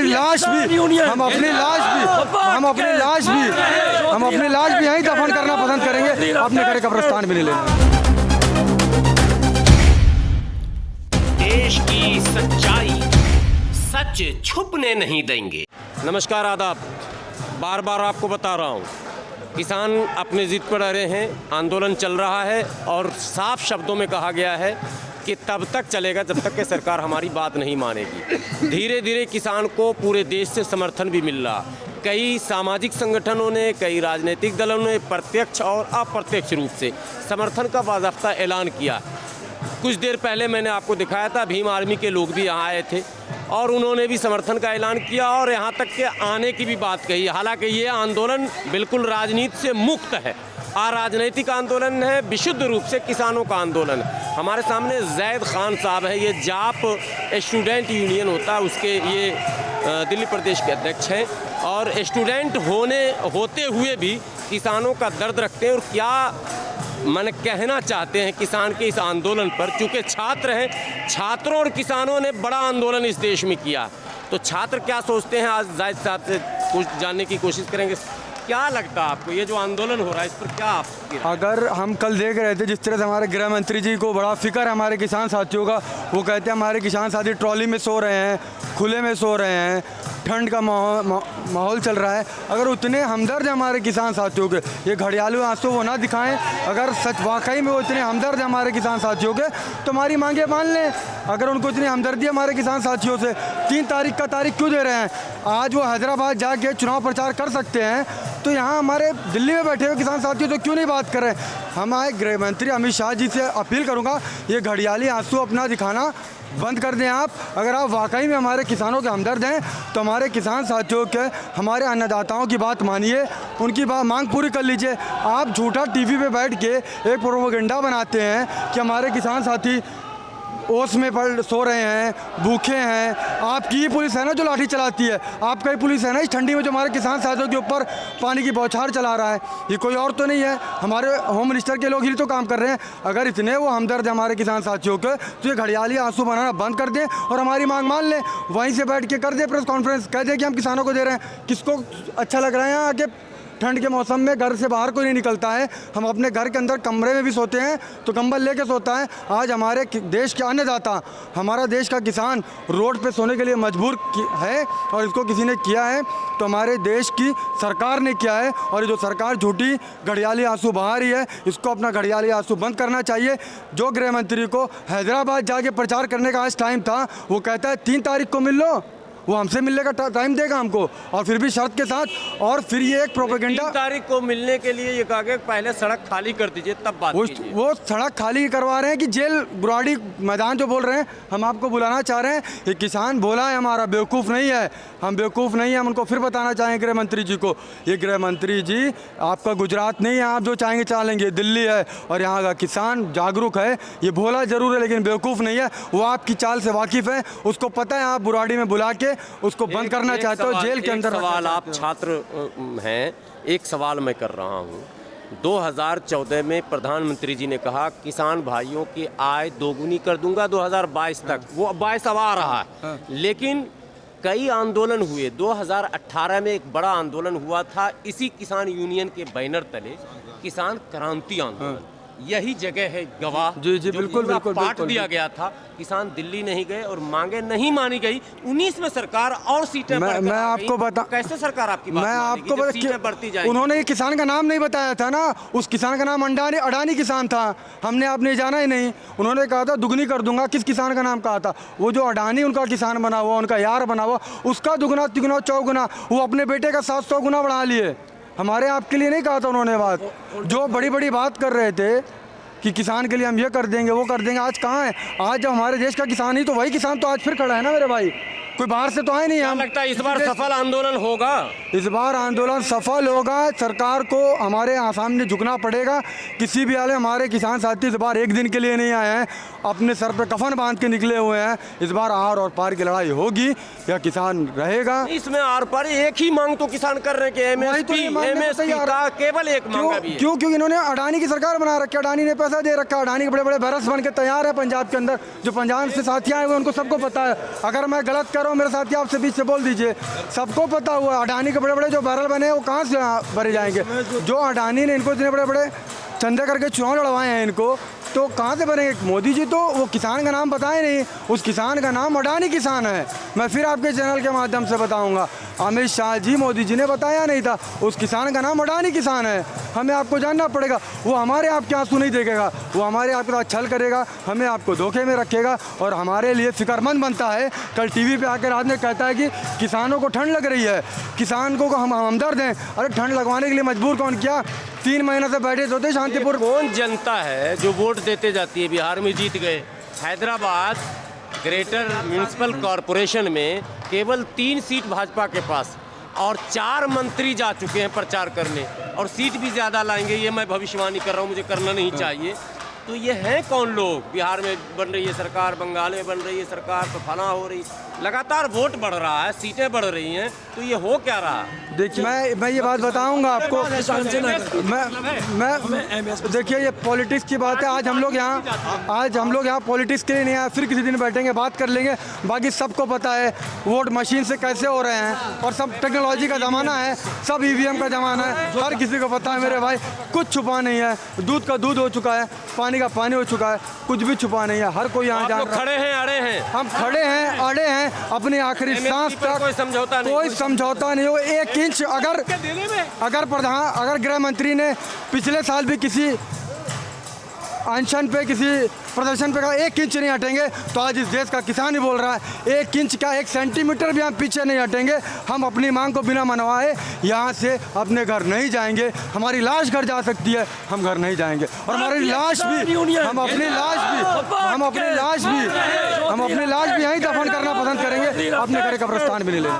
लाश भी यहीं दफन करना पसंद करेंगे, अपने घर कब्रिस्तान भी नहीं लेना। देश की सच्चाई सच छुपने नहीं देंगे। नमस्कार, आदाब। बार बार आपको बता रहा हूँ, किसान अपने जिद पर अड़े हैं, आंदोलन चल रहा है और साफ शब्दों में कहा गया है कि तब तक चलेगा जब तक कि सरकार हमारी बात नहीं मानेगी। धीरे धीरे किसान को पूरे देश से समर्थन भी मिल रहा। कई सामाजिक संगठनों ने, कई राजनीतिक दलों ने प्रत्यक्ष और अप्रत्यक्ष रूप से समर्थन का बाज़ाब्ता ऐलान किया। कुछ देर पहले मैंने आपको दिखाया था, भीम आर्मी के लोग भी यहाँ आए थे और उन्होंने भी समर्थन का ऐलान किया और यहाँ तक के आने की भी बात कही। हालांकि ये आंदोलन बिल्कुल राजनीति से मुक्त है, अराजनैतिक आंदोलन है, विशुद्ध रूप से किसानों का आंदोलन। हमारे सामने जैद खान साहब है, ये जाप स्टूडेंट यूनियन होता है उसके ये दिल्ली प्रदेश के अध्यक्ष हैं और स्टूडेंट होते हुए भी किसानों का दर्द रखते हैं और क्या मैंने कहना चाहते हैं किसान के इस आंदोलन पर। चूँकि छात्र हैं, छात्रों और किसानों ने बड़ा आंदोलन इस देश में किया, तो छात्र क्या सोचते हैं आज जायद साहब से कुछ जानने की कोशिश करेंगे। क्या लगता है आपको ये जो आंदोलन हो रहा है इस पर क्या आप? अगर हम कल देख रहे थे जिस तरह से हमारे गृह मंत्री जी को बड़ा फिक्र है हमारे किसान साथियों का, वो कहते हैं हमारे किसान साथी ट्रॉली में सो रहे हैं, खुले में सो रहे हैं, ठंड का माहौल चल रहा है। अगर उतने हमदर्द हैं हमारे किसान साथियों के, ये घड़ियालू आंसू वो ना दिखाएं। अगर सच वाकई में वो इतने हमदर्द हैं हमारे किसान साथियों के तो हमारी मांगे मान लें। अगर उनको इतनी हमदर्दी है हमारे किसान साथियों से, 3 तारीख का तारीख क्यों दे रहे हैं? आज वो हैदराबाद जाके चुनाव प्रचार कर सकते हैं, तो यहाँ हमारे दिल्ली में बैठे हुए किसान साथियों तो क्यों नहीं बात कर रहे हैं? हमारे गृह मंत्री अमित शाह जी से अपील करूँगा, ये घड़ियाली आंसू अपना दिखाना बंद कर दें आप। अगर आप वाकई में हमारे किसानों के हमदर्द हैं तो हमारे किसान साथियों के, हमारे अन्नदाताओं की बात मानिए, उनकी मांग पूरी कर लीजिए। आप झूठा टीवी पे बैठ के एक प्रोपेगेंडा बनाते हैं कि हमारे किसान साथी ओस में पड़ सो रहे हैं, भूखे हैं। आपकी ही पुलिस है ना जो लाठी चलाती है, आपका ही पुलिस है ना इस ठंडी में जो हमारे किसान साथियों के ऊपर पानी की बौछार चला रहा है। ये कोई और तो नहीं है, हमारे होम मिनिस्टर के लोग ही तो काम कर रहे हैं। अगर इतने वो हमदर्द है हमारे किसान साथियों के तो ये घड़ियाली आंसू बनाना बंद कर दें और हमारी मांग मान लें। वहीं से बैठ के कर दे प्रेस कॉन्फ्रेंस, कह दे कि हम किसानों को दे रहे हैं। किसको अच्छा लग रहा है यहाँ आके? ठंड के मौसम में घर से बाहर कोई नहीं निकलता है, हम अपने घर के अंदर कमरे में भी सोते हैं तो कंबल लेके सोता है। आज हमारे देश के अन्नदाता, हमारा देश का किसान रोड पे सोने के लिए मजबूर है और इसको किसी ने किया है तो हमारे देश की सरकार ने किया है। और ये जो सरकार झूठी घड़ियाली आंसू बहा रही है, इसको अपना घड़ियाली आंसू बंद करना चाहिए। जो गृह मंत्री को हैदराबाद जाके प्रचार करने का आज टाइम था, वो कहता है 3 तारीख को मिल लो, वो हमसे मिलने का टाइम देगा हमको और फिर भी शर्त के साथ। और फिर ये एक प्रोपेगेंडा, 3 तारीख को मिलने के लिए ये कहा गया पहले सड़क खाली कर दीजिए तब बात कीजिए। वो सड़क खाली करवा रहे हैं कि जेल बुराड़ी मैदान जो बोल रहे हैं, हम आपको बुलाना चाह रहे हैं। ये किसान भोला है हमारा, बेवकूफ़ नहीं है, हम बेवकूफ़ नहीं है। हम उनको फिर बताना चाहेंगे गृह मंत्री जी को, ये गृह मंत्री जी आपका गुजरात नहीं है, आप जो चाहेंगे चालेंगे, दिल्ली है और यहाँ का किसान जागरूक है। ये भोला जरूर है लेकिन बेवकूफ़ नहीं है, वो आपकी चाल से वाकिफ़ है, उसको पता है आप बुराड़ी में बुला के उसको बंद करना चाहते हो, जेल के अंदर। सवाल, आप छात्र हैं, एक सवाल मैं कर रहा हूँ। 2014 में प्रधानमंत्री जी ने कहा किसान भाइयों की आय दोगुनी कर दूंगा 2022 तक, वो 22 अब आ रहा है। लेकिन कई आंदोलन हुए, 2018 में एक बड़ा आंदोलन हुआ था इसी किसान यूनियन के बैनर तले, किसान क्रांति आंदोलन। यही जगह है गवाह, जी बिल्कुल बिल्कुल पाठ दिया गया था। किसान दिल्ली नहीं गए और मांगे नहीं मानी गई। 19 में सरकार और सीटें मैं आपको बता, कैसे सरकार आपकी बात मैं आपको बढ़ती जाएगी? उन्होंने किसान का नाम नहीं बताया था ना, उस किसान का नाम अडानी किसान था, हमने आपने जाना ही नहीं। उन्होंने कहा था दुगनी कर दूंगा, किस किसान का नाम कहा था? वो जो अडानी उनका किसान बना हुआ, उनका यार बना हुआ, उसका दुगना तिगुना चौगुना, वो अपने बेटे का 700 गुना बढ़ा लिए। हमारे आपके लिए नहीं कहा था उन्होंने बात। जो बड़ी बड़ी बात कर रहे थे कि किसान के लिए हम ये कर देंगे वो कर देंगे, आज कहाँ है? आज जब हमारे देश का किसान ही तो वही किसान तो आज फिर खड़ा है ना मेरे भाई, कोई बाहर से तो आए नहीं। हम लगता है इस बार सफल आंदोलन होगा, इस बार आंदोलन सफल होगा। सरकार को हमारे सामने झुकना पड़ेगा। किसी भी हाल में हमारे किसान साथी इस बार एक दिन के लिए नहीं आए हैं, अपने सर पे कफन बांध के निकले हुए हैं। इस बार आर और पार की लड़ाई होगी या किसान रहेगा। इसमें आर पार एक ही मांग तो किसान कर रहे हैं कि एमएसपी का केवल एक मांग है। क्यों? क्योंकि इन्होंने अडानी की सरकार बना रखी है, अडानी ने पैसा दे रखा है, अडानी के बड़े बड़े बैरस बन के तैयार है पंजाब के अंदर। जो पंजाब से साथी आए हुए उनको सबको पता है। अगर मैं गलत कर रहा हूँ मेरे साथी, आपसे बीच से बोल दीजिए। सबको पता हुआ अडानी के बड़े बड़े जो बैरल बने हैं वो कहाँ से भरे जाएंगे? जो अडानी ने इनको इतने बड़े बड़े चंदे करके चुनाव लड़वाए हैं इनको, तो कहाँ से बनेंगे? मोदी जी तो वो किसान का नाम बताए नहीं, उस किसान का नाम अडानी किसान है। मैं फिर आपके चैनल के माध्यम से बताऊंगा, अमित शाह जी, मोदी जी ने बताया नहीं था, उस किसान का नाम अडानी किसान है। हमें आपको जानना पड़ेगा, वो हमारे आपके आंसू नहीं देखेगा, वो हमारे आपके साथ छल करेगा, हमें आपको धोखे में रखेगा और हमारे लिए फिक्रमंद बनता है। कल टीवी पे आकर आदमी कहता है कि किसानों को ठंड लग रही है, किसान को हम हमदर्द हैं। अरे ठंड लगवाने के लिए मजबूर कौन किया? 3 महीने से बैठे होते शांतिपुर। कौन जनता है जो वोट देते जाती है? बिहार में जीत गए, हैदराबाद ग्रेटर म्यूनिसिपल कॉरपोरेशन में केवल 3 सीट भाजपा के पास और 4 मंत्री जा चुके हैं प्रचार करने, और सीट भी ज़्यादा लाएंगे, ये मैं भविष्यवाणी कर रहा हूँ, मुझे करना नहीं चाहिए। तो ये हैं कौन लोग? बिहार में बन रही है सरकार, बंगाल में बन रही है सरकार, तो फला हो रही, लगातार वोट बढ़ रहा है, सीटें बढ़ रही हैं, तो ये हो क्या रहा? देखिए मैं ये बात बताऊंगा आपको। मैं देखिए, ये पॉलिटिक्स की बात है। आज हम लोग यहाँ पॉलिटिक्स के लिए नहीं आए, फिर किसी दिन बैठेंगे बात कर लेंगे। बाकी सबको पता है वोट मशीन से कैसे हो रहे हैं, और सब टेक्नोलॉजी का ज़माना है, सब EVM का ज़माना है, हर किसी को पता है मेरे भाई। कुछ छुपा नहीं है, दूध का दूध हो चुका है, पानी का पानी हो चुका है, कुछ भी छुपा नहीं है, हर कोई यहाँ जान रहा है। खड़े हैं, अड़े हैं, हम खड़े हैं, अड़े हैं, अपनी आखिरी सांस तक। कोई समझौता नहीं हो। 1 इंच अगर गृह मंत्री ने पिछले साल भी किसी अनशन पे, किसी प्रदर्शन पे कहा 1 इंच नहीं हटेंगे, तो आज इस देश का किसान ही बोल रहा है 1 इंच क्या 1 सेंटीमीटर भी हम पीछे नहीं हटेंगे। हम अपनी मांग को बिना मनवाए यहाँ से अपने घर नहीं जाएंगे। हमारी लाश घर जा सकती है, हम घर नहीं जाएंगे। और हमारी लाश भी, हम अपनी लाश भी यहीं दफन करना पसंद करेंगे, अपने घर का प्रस्थान भी नहीं लेंगे।